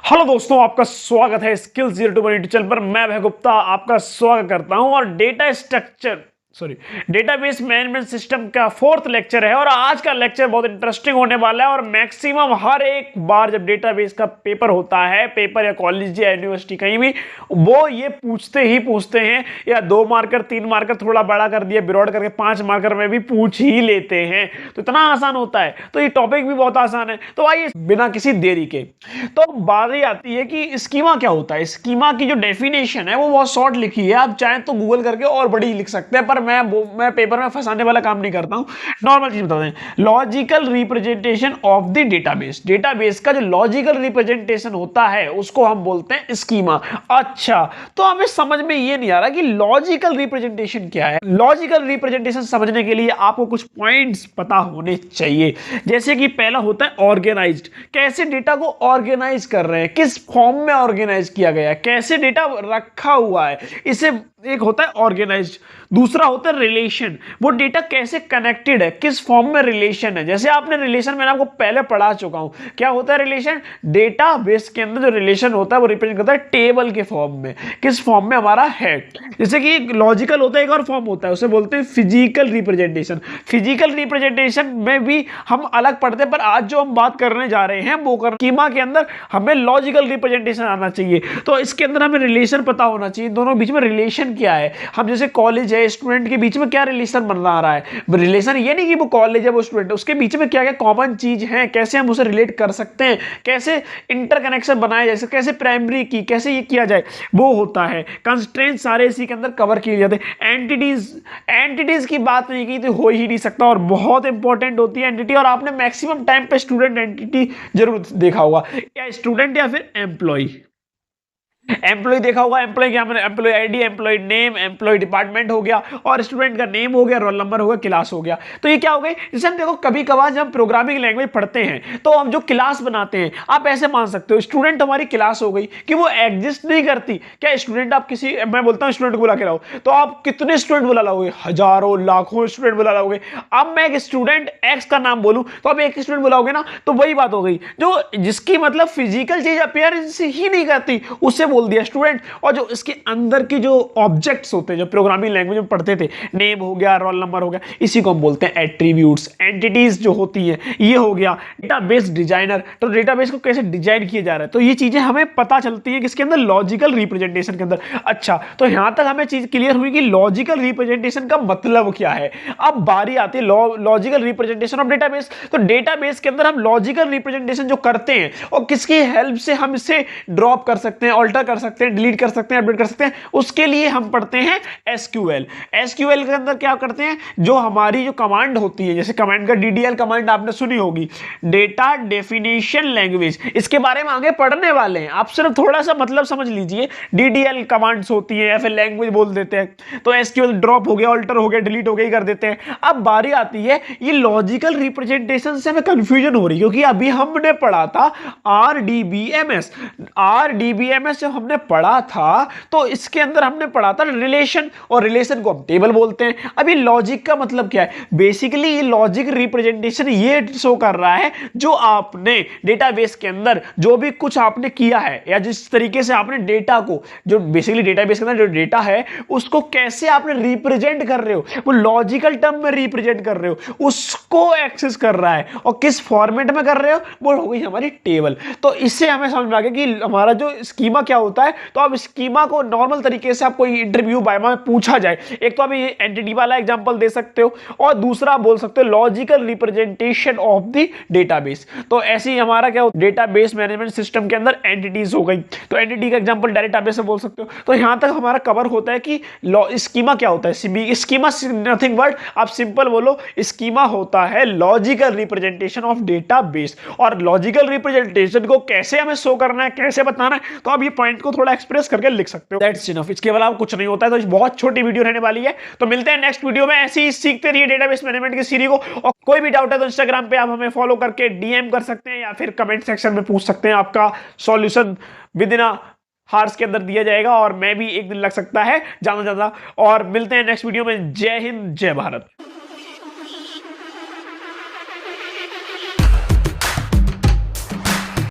Hello दोस्तों, आपका स्वागत है स्किल्स 0 चैनल पर। मैं भय गुप्ता आपका स्वागत करता हूं और डेटाबेस मैनेजमेंट सिस्टम का 4th लेक्चर है। और आज का लेक्चर बहुत इंटरेस्टिंग होने वाला है। और मैक्सिमम हर एक बार जब डेटाबेस का पेपर होता है, पेपर या कॉलेज या यूनिवर्सिटी कहीं भी, वो ये पूछते हैं या 2 मार्कर 3 मार्कर थोड़ा बड़ा कर दिया ब्रॉड करके 5 मार्कर में भी पूछ ही लेते हैं। तो इतना आसान होता है, तो ये टॉपिक भी बहुत आसान है। तो आइए बिना किसी देरी के तो बारी आती है कि स्कीमा क्या होता है। स्कीमा की जो डेफिनेशन है वो बहुत शॉर्ट लिखी है, आप चाहें तो गूगल करके और बड़ी लिख सकते हैं, पर मैं पेपर में फंसाने वाला काम नहीं करता हूं। नॉर्मल चीज बता दें, logical representation of the database. Database का जो लॉजिकल रिप्रेजेंटेशन होता है उसको हम बोलते हैं स्कीमा। अच्छा, तो हमें समझ में ये नहीं आ रहा कि लॉजिकल रिप्रेजेंटेशन क्या है। लॉजिकल रिप्रेजेंटेशन समझने के लिए आपको कुछ पॉइंट्स पता होने चाहिए। जैसे कि पहला होता है ऑर्गेनाइज्ड। कैसे डेटा को ऑर्गेनाइज कर रहे हैं, किस फॉर्म में ऑर्गेनाइज किया गया है, कैसे डेटा रखा हुआ है, इसे एक होता है ऑर्गेनाइज्ड। दूसरा होता है रिलेशन। वो डेटा कैसे कनेक्टेड है, किस फॉर्म में रिलेशन है। जैसे आपने रिलेशन मैंने आपको पहले पढ़ा चुका हूं, क्या होता है रिलेशन। डेटाबेस के अंदर जो रिलेशन होता है वो रिप्रेजेंट करता है टेबल के फॉर्म में, किस फॉर्म में हमारा है। जैसे कि लॉजिकल होता है, एक और फॉर्म होता है, उसे बोलते हैं फिजिकल रिप्रेजेंटेशन। फिजिकल रिप्रेजेंटेशन में भी हम अलग पढ़ते हैं, पर आज जो हम बात करने जा रहे हैं वो स्कीमा के अंदर हमें लॉजिकल रिप्रेजेंटेशन आना चाहिए। तो इसके अंदर हमें रिलेशन पता होना चाहिए, दोनों बीच में रिलेशन क्या है। हम जैसे कॉलेज है, स्टूडेंट के बीच में क्या रिलेशन बन रहा है। रिलेशन ये नहीं कि वो कॉलेज है वो स्टूडेंट है, उसके बीच में क्या क्या कॉमन चीज है, कैसे हम उसे रिलेट कर सकते हैं, कैसे इंटरकनेक्शन बनाया जाए, कैसे प्राइमरी की कैसे ये किया जाए, वो होता है। कंस्ट्रेंट सारे इसी के अंदर कवर किए जाते हैं। एंटिटीज की बात नहीं की तो हो ही नहीं सकता, और बहुत इंपॉर्टेंट होती है एंटिटी। और आपने मैक्सिमम टाइम पे स्टूडेंट एंटिटी जरूर देखा होगा, या स्टूडेंट या फिर एम्प्लॉय। एम्प्लॉय देखा होगा, एम्प्लॉय क्या मैंने employee ID, employee name, employee department हो गया, और स्टूडेंट का नेम हो गया, रोल नंबर हो गया, क्लास हो गया। तो ये क्या हो गई, जैसे हम देखो कभी कभार जब प्रोग्रामिंग लैंग्वेज पढ़ते हैं तो हम जो क्लास बनाते हैं, आप ऐसे मान सकते हो स्टूडेंट हमारी क्लास हो गई कि वो एग्जिस्ट नहीं करती। क्या स्टूडेंट आप किसी, मैं बोलता हूँ स्टूडेंट को बुला के लाओ, तो आप कितने स्टूडेंट बुला लाओगे, हजारों लाखों स्टूडेंट बुला लाओगे। अब मैं एक स्टूडेंट एक्स का नाम बोलूं तो आप एक स्टूडेंट बुलाओगे ना, तो वही बात हो गई। जो जिसकी मतलब फिजिकल चीज अपीयरेंस ही नहीं करती उससे बोल दिया स्टूडेंट। और जो इसके अंदर की जो ऑब्जेक्ट्स होते हैं, जो प्रोग्रामिंग लैंग्वेज में पढ़ते थे, नेम हो गया, रोल नंबर हो गया, इसी को हम बोलते हैं एट्रीब्यूट्स। एंटिटीज जो होती हैं, ये हो गया डेटाबेस डिजाइनर। तो डेटाबेस को कैसे डिजाइन किया जा रहा है, तो ये चीजें हमें पता चलती है किसके अंदर, लॉजिकल रिप्रेजेंटेशन के अंदर। अच्छा, तो यहां तक हमें चीज क्लियर हुई कि लॉजिकल रिप्रेजेंटेशन का मतलब क्या है। अब बारी आती है लॉजिकल रिप्रेजेंटेशन ऑफ डेटाबेस। तो डेटाबेस के अंदर हम लॉजिकल रिप्रेजेंटेशन जो करते हैं, और किसकी हेल्प से हम इसे ड्रॉप कर सकते हैं, ऑल्टर कर सकते हैं, डिलीट कर सकते हैं, अपडेट कर सकते हैं, उसके लिए हम पढ़ते हैं एसक्यूएल। एसक्यूएल के अंदर क्या करते हैं, जो हमारी जो कमांड होती है, जैसे कमांड का डीडीएल कमांड आपने सुनी होगी, डेटा डेफिनेशन लैंग्वेज, इसके बारे में आगे पढ़ने वाले हैं। आप सिर्फ थोड़ा सा मतलब समझ लीजिए, डीडीएल कमांड्स होती है या फिर लैंग्वेज बोल देते हैं। तो एसक्यूएल ड्रॉप हो गया, ऑल्टर हो गया, डिलीट हो गया, ही कर देते हैं। अब बारी आती है, ये लॉजिकल रिप्रेजेंटेशन से हमें कंफ्यूजन हो रही है, क्योंकि अभी हमने पढ़ा था आरडीबीएमएस। आरडीबीएमएस जब हमने पढ़ा था तो इसके अंदर हमने पढ़ा था रिलेशन, और रिलेशन को हम टेबल बोलते हैं। अभी लॉजिक का मतलब क्या है, बेसिकली ये लॉजिक रिप्रेजेंटेशन ये शो कर रहा है जो आपने डेटाबेस के अंदर जो भी कुछ आपने किया है, या जिस तरीके से आपने डेटा को, जो बेसिकली डेटाबेस के अंदर जो डेटा है उसको कैसे आपने रिप्रेजेंट कर रहे हो, वो लॉजिकल टर्म में रिप्रेजेंट कर रहे हो, उसको एक्सेस कर रहा है, और किस फॉर्मेट में कर रहे हो, वो हो गई हमारी टेबल। तो इससे हमें समझ में आ गया कि हमारा जो स्कीमा क्या होता है। तो अब स्कीमा को नॉर्मल तरीके से आप कोई इंटरव्यू बायमा में पूछा जाए, एक तो आप ये एंटिटी वाला एग्जांपल दे सकते हो, और दूसरा बोल सकते हो logical representation of the database. तो ऐसे ही हमारा क्या होता है, डेटाबेस मैनेजमेंट सिस्टम के अंदर एंटिटीज हो गई, तो एंटिटी का एग्जांपल डायरेक्ट डेटाबेस से बोल सकते हो। तो यहां तक हमारा कवर होता है कि स्कीमा क्या होता है। स्कीमा नथिंग बट, आप सिंपल बोलो, स्कीमा होता है लॉजिकल रिप्रेजेंटेशन ऑफ डेटाबेस। और लॉजिकल रिप्रेजेंटेशन को कैसे हमें शो करना है, कैसे बताना है, तो आप ये पॉइंट को थोड़ा एक्सप्रेस करके लिख सकते हो। दैट्स इनफ, इसके अलावा कुछ नहीं होता है। तो बहुत छोटी वीडियो रहने वाली है, तो मिलते हैं नेक्स्ट वीडियो में। ऐसे ही सीखते रहिए डेटाबेस मैनेजमेंट की सीरीज को। और कोई भी डाउट है तो इंस्टाग्राम पे आप हमें फॉलो करके डीएम कर सकते हैं, या फिर कमेंट सेक्शन में पूछ सकते हैं। आपका सॉल्यूशन विद इन हार्स के अंदर दिया जाएगा, और मैं भी एक दिन लग सकता है ज्यादा। और मिलते हैं नेक्स्ट वीडियो में। जय हिंद, जय भारत।